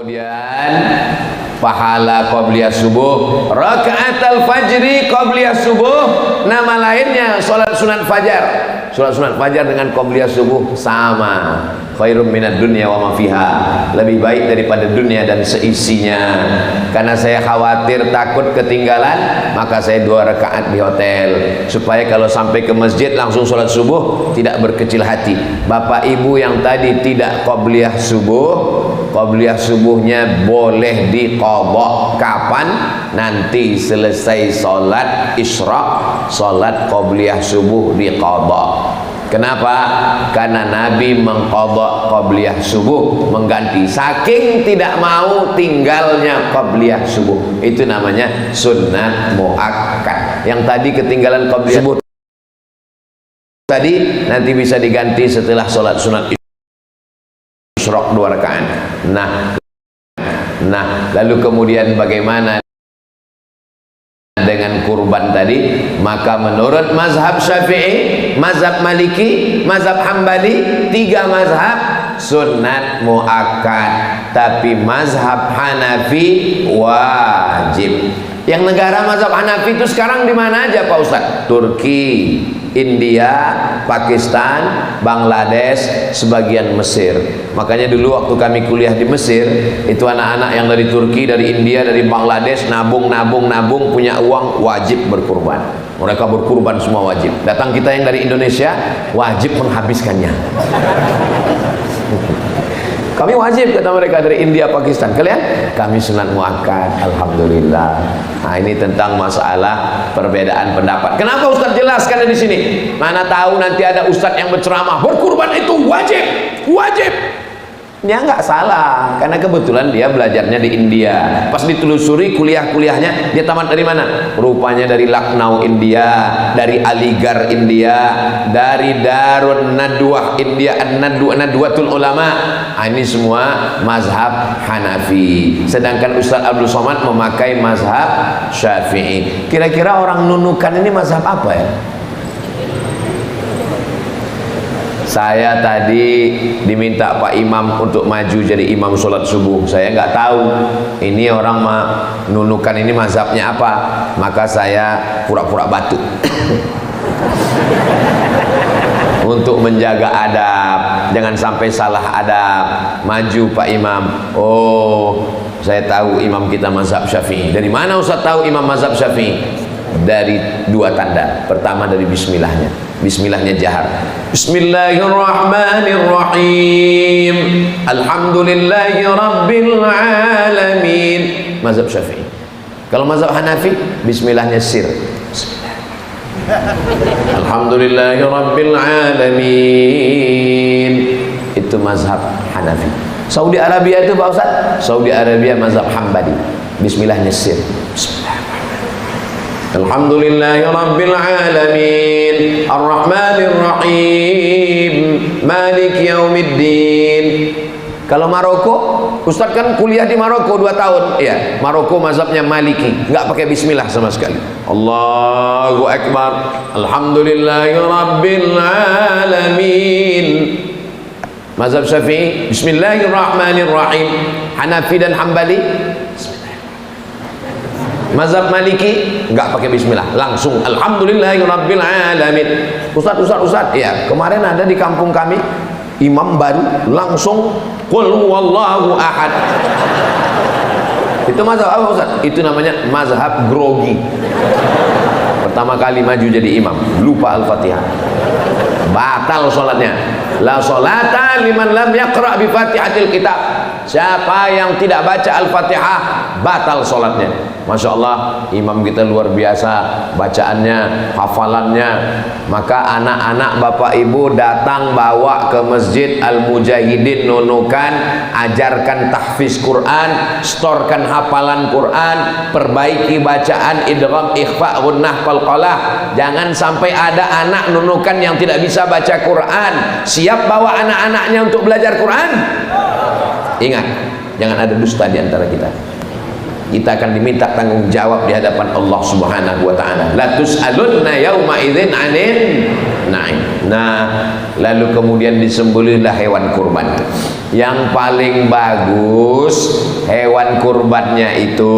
Kemudian pahala qabliyah subuh, rakaat al-fajri qabliyah subuh, nama lainnya salat sunat fajar. Salat sunat fajar dengan qabliyah subuh sama. Khairum minad dunya wa ma fiha. Lebih baik daripada dunia dan seisinya. Karena saya khawatir takut ketinggalan, maka saya 2 rakaat di hotel supaya kalau sampai ke masjid langsung salat subuh tidak berkecil hati. Bapak Ibu yang tadi tidak qabliyah subuh, qabliyah subuhnya boleh diqadha kapan? Nanti selesai salat isyraq, salat qabliyah subuh diqadha. Kenapa? Karena Nabi mengqadha qabliyah subuh, mengganti, saking tidak mau tinggalnya qabliyah subuh. Itu namanya sunnat muakkad. Yang tadi ketinggalan qabliyah subuh tadi nanti bisa diganti setelah salat sunat isyraq 2 rakaat. Nah, lalu kemudian bagaimana dengan kurban tadi? Maka menurut mazhab Syafi'i, mazhab Maliki, mazhab Hambali, 3 mazhab sunat muakkad, tapi mazhab Hanafi wajib. Yang negara mazhab Hanafi itu sekarang di mana aja Pak Ustaz? Turki, India, Pakistan, Bangladesh, sebagian Mesir. Makanya dulu waktu kami kuliah di Mesir, itu anak-anak yang dari Turki, dari India, dari Bangladesh nabung punya uang, wajib berkurban. Mereka berkurban semua wajib. Datang kita yang dari Indonesia wajib menghabiskannya. Kami wajib, kata mereka dari India, Pakistan. Kalian? Kami sunat muakkad, alhamdulillah. Nah, ini tentang masalah perbedaan pendapat. Kenapa Ustaz jelaskan di sini? Mana tahu nanti ada Ustaz yang berceramah berkurban itu wajib, wajib. Ya nggak salah, karena kebetulan dia belajarnya di India. Pas ditelusuri kuliah-kuliahnya, dia tamat dari mana? Rupanya dari Lucknow, India, dari Aligarh, India, dari Darun Nadwah, India, Nadwatul Ulama. Ini semua mazhab Hanafi. Sedangkan Ustaz Abdul Somad memakai mazhab Syafi'i. Kira-kira orang Nunukan ini mazhab apa ya? Saya tadi diminta Pak Imam untuk maju jadi imam sholat subuh. Saya nggak tahu ini orang Nunukan ini mazhabnya apa. Maka saya pura-pura batuk untuk menjaga adab, jangan sampai salah adab. Maju Pak Imam. Oh, saya tahu imam kita mazhab Syafi'i. Dari mana Ustaz tahu imam mazhab Syafi'i? Dari 2 tanda. Pertama dari bismillahnya. Bismillahnya jahar. Bismillahirrahmanirrahim. Alhamdulillahi rabbil alamin. Mazhab Syafi'i. Kalau mazhab Hanafi, bismillahnya sir. Alhamdulillahi rabbil alamin. Itu mazhab Hanafi. Saudi Arabia itu Pak Ustaz? Saudi Arabia mazhab Hambali. Bismillahnya sir. Alhamdulillahi rabbil alamin, arrahmanir rahim, maliki yaumiddin. Kalau Maroko, Ustaz kan kuliah di Maroko 2 tahun. Ya, Maroko mazhabnya Maliki, nggak pakai bismillah sama sekali. Allahu akbar, alhamdulillahi rabbil alamin. Mazhab Syafi'i, bismillahirrahmanirrahim. Hanafi dan Hambali, mazhab Maliki enggak pakai bismillah, langsung alhamdulillahirabbil alamin. Ustaz, ya, kemarin ada di kampung kami imam baru langsung qul huwallahu ahad. Itu mazhab apa Ustaz? Itu namanya mazhab grogi. Pertama kali maju jadi imam, lupa Al-Fatihah. Batal sholatnya. La sholata liman lam yaqra bi Fatihatil kitab. Siapa yang tidak baca Al-Fatihah, batal sholatnya. Masya Allah, imam kita luar biasa bacaannya, hafalannya. Maka anak-anak Bapak Ibu datang bawa ke Masjid Al-Mujahidin Nunukan, ajarkan tahfiz Quran, storkan hafalan Quran, perbaiki bacaan, idgham, ikhfa, gunnah, qalqalah. Jangan sampai ada anak Nunukan yang tidak bisa baca Quran. Siap bawa anak-anaknya untuk belajar Quran? Ingat, jangan ada dusta di antara kita. Kita akan diminta tanggung jawab di hadapan Allah Subhanahu wa taala. La tus'alunna yauma idzin 'anil na'im. Nah, lalu kemudian disembelihlah hewan kurban. Yang paling bagus kurbannya itu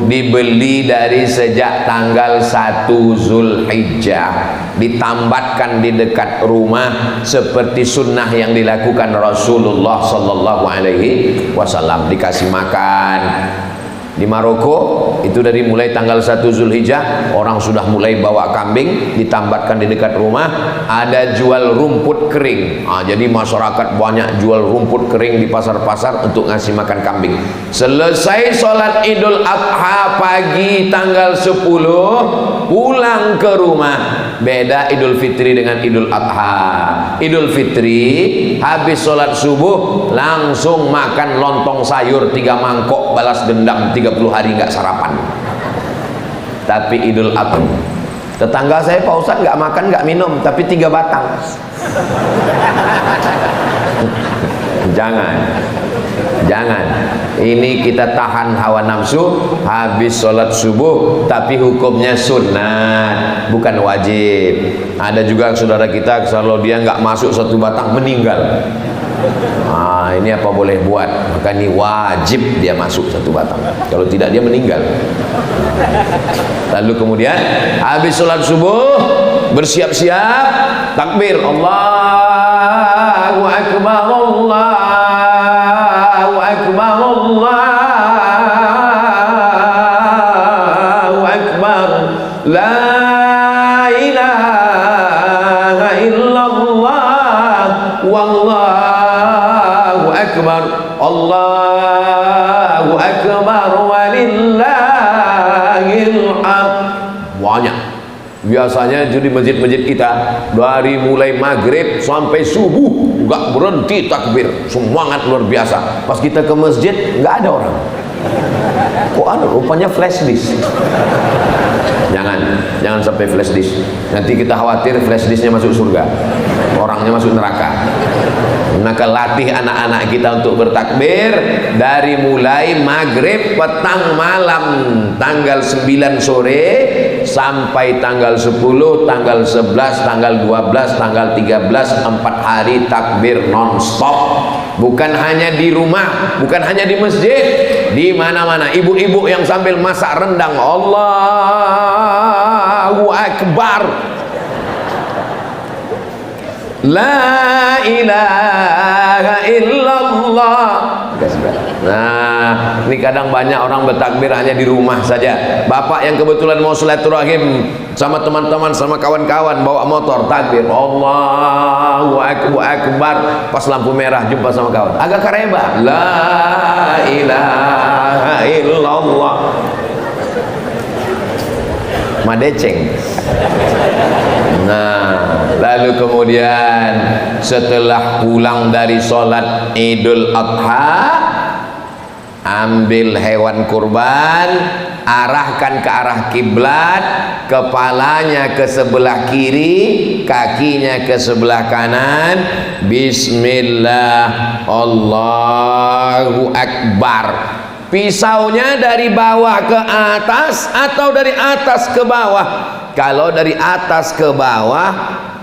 dibeli dari sejak tanggal 1 Zulhijjah, ditambatkan di dekat rumah seperti sunnah yang dilakukan Rasulullah sallallahu alaihi wasallam. Dikasih makan. Di Maroko itu dari mulai tanggal 1 Zulhijjah orang sudah mulai bawa kambing, ditambatkan di dekat rumah. Ada jual rumput kering. Jadi masyarakat banyak jual rumput kering di pasar-pasar untuk ngasih makan kambing. Selesai sholat Idul Adha pagi tanggal 10 pulang ke rumah. Beda Idul Fitri dengan Idul Adha. Idul Fitri habis sholat subuh langsung makan lontong sayur 3 mangkok balas dendam, 30 hari nggak sarapan. Tapi Idul Adha, tetangga saya Pak Ustadz nggak makan nggak minum tapi 3 batang. Jangan ini kita tahan hawa nafsu habis sholat subuh, tapi hukumnya sunnah bukan wajib. Ada juga saudara kita kalau dia nggak masuk 1 batang meninggal. Ini apa boleh buat? Maka ini wajib dia masuk 1 batang. Kalau tidak dia meninggal. Lalu kemudian habis sholat subuh bersiap-siap takbir, Allahu Akbar, Allahu Akbar, Allahu Akbar, la ilaha illallah, wallahu akbar, Allahu akbar, walillahil hamd. Banyak. Biasanya itu di masjid-masjid kita dari mulai maghrib sampai subuh nggak berhenti takbir, semangat luar biasa. Pas kita ke masjid nggak ada orang. Kok ada? Rupanya flash disk. Jangan sampai flash disk. Nanti kita khawatir flash disknya masuk surga, orangnya masuk neraka. Maka latih anak-anak kita untuk bertakbir dari mulai maghrib petang malam tanggal 9 sore sampai tanggal 10, tanggal 11, tanggal 12, tanggal 13, 4 hari takbir non-stop. Bukan hanya di rumah, bukan hanya di masjid, di mana-mana. Ibu-ibu yang sambil masak rendang, Allahu Akbar, la ilaha illallah. Nah, ini kadang banyak orang bertakbir hanya di rumah saja. Bapak yang kebetulan mau silaturahim sama teman-teman, sama kawan-kawan bawa motor takbir, Allahu Akbar, pas lampu merah jumpa sama kawan, agak kareba, la ilaha illallah, madeceng. Nah, lalu kemudian setelah pulang dari sholat Idul Adha, ambil hewan kurban, arahkan ke arah kiblat, kepalanya ke sebelah kiri, kakinya ke sebelah kanan, bismillah, Allahu Akbar. Pisaunya dari bawah ke atas atau dari atas ke bawah? Kalau dari atas ke bawah,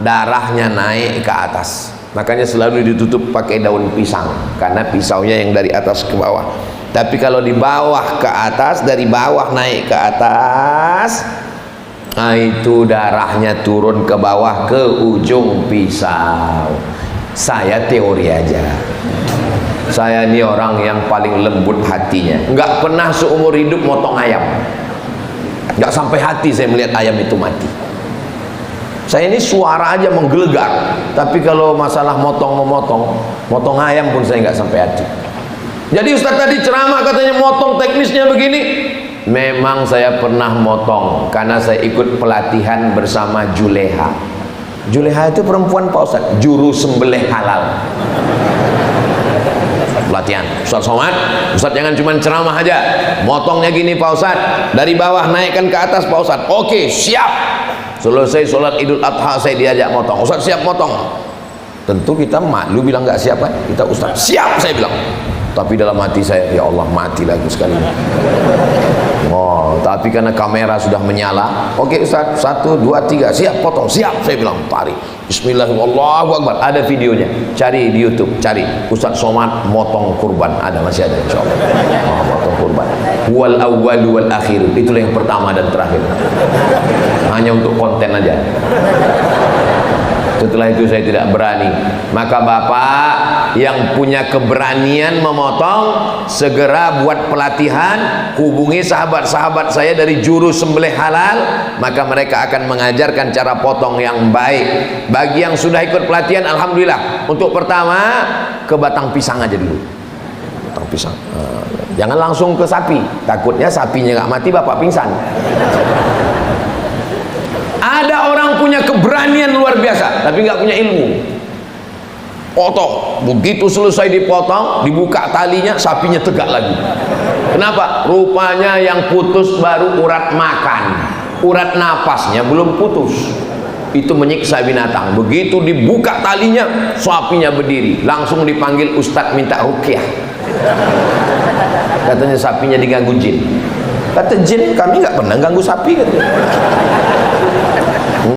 darahnya naik ke atas. Makanya selalu ditutup pakai daun pisang, karena pisaunya yang dari atas ke bawah. Tapi kalau di bawah ke atas, dari bawah naik ke atas, itu darahnya turun ke bawah ke ujung pisau. Saya teori aja. Saya ini orang yang paling lembut hatinya, nggak pernah seumur hidup motong ayam. Nggak sampai hati saya melihat ayam itu mati. Saya ini suara aja menggelegar, tapi kalau masalah motong ayam pun saya nggak sampai hati. Jadi Ustaz tadi ceramah katanya motong teknisnya begini. Memang saya pernah motong karena saya ikut pelatihan bersama Juleha. Juleha itu perempuan Pak Ustaz, juru sembelih halal. Pelatihan, Ustaz Somad, Ustaz jangan cuma ceramah aja, motongnya gini Pak Ustaz, dari bawah naikkan ke atas Pak Ustaz. Oke, siap. Selesai sholat Idul Adha saya diajak motong, Ustaz siap motong. Tentu kita malu bilang nggak siap kan, kita Ustaz siap saya bilang. Tapi dalam hati saya, ya Allah mati lagi sekali. Oh, tapi karena kamera sudah menyala, oke Ustaz, 1, 2, 3, siap potong, siap saya bilang, tarik. Bismillahirrahmanirrahim. Ada videonya, cari di YouTube, cari Ustaz Somad motong kurban, ada, masih ada insyaallah. Motong kurban. wal awwal wal akhir. Itulah yang pertama dan terakhir. Hanya untuk konten aja. Setelah itu saya tidak berani. Maka bapak yang punya keberanian memotong, segera buat pelatihan, hubungi sahabat-sahabat saya dari juru sembelih halal, maka mereka akan mengajarkan cara potong yang baik. Bagi yang sudah ikut pelatihan, alhamdulillah. Untuk pertama, ke batang pisang aja dulu. Batang pisang. Jangan langsung ke sapi, takutnya sapinya nggak mati, bapak pingsan. Ada orang punya keberanian luar biasa, tapi nggak punya ilmu. Potong, begitu selesai dipotong, dibuka talinya, sapinya tegak lagi. Kenapa? Rupanya yang putus baru urat makan, urat napasnya belum putus. Itu menyiksa binatang. Begitu dibuka talinya, sapinya berdiri. Langsung dipanggil ustadz minta ruqyah. Katanya sapinya diganggu jin. Kata jin, kami nggak pernah ganggu sapi, katanya.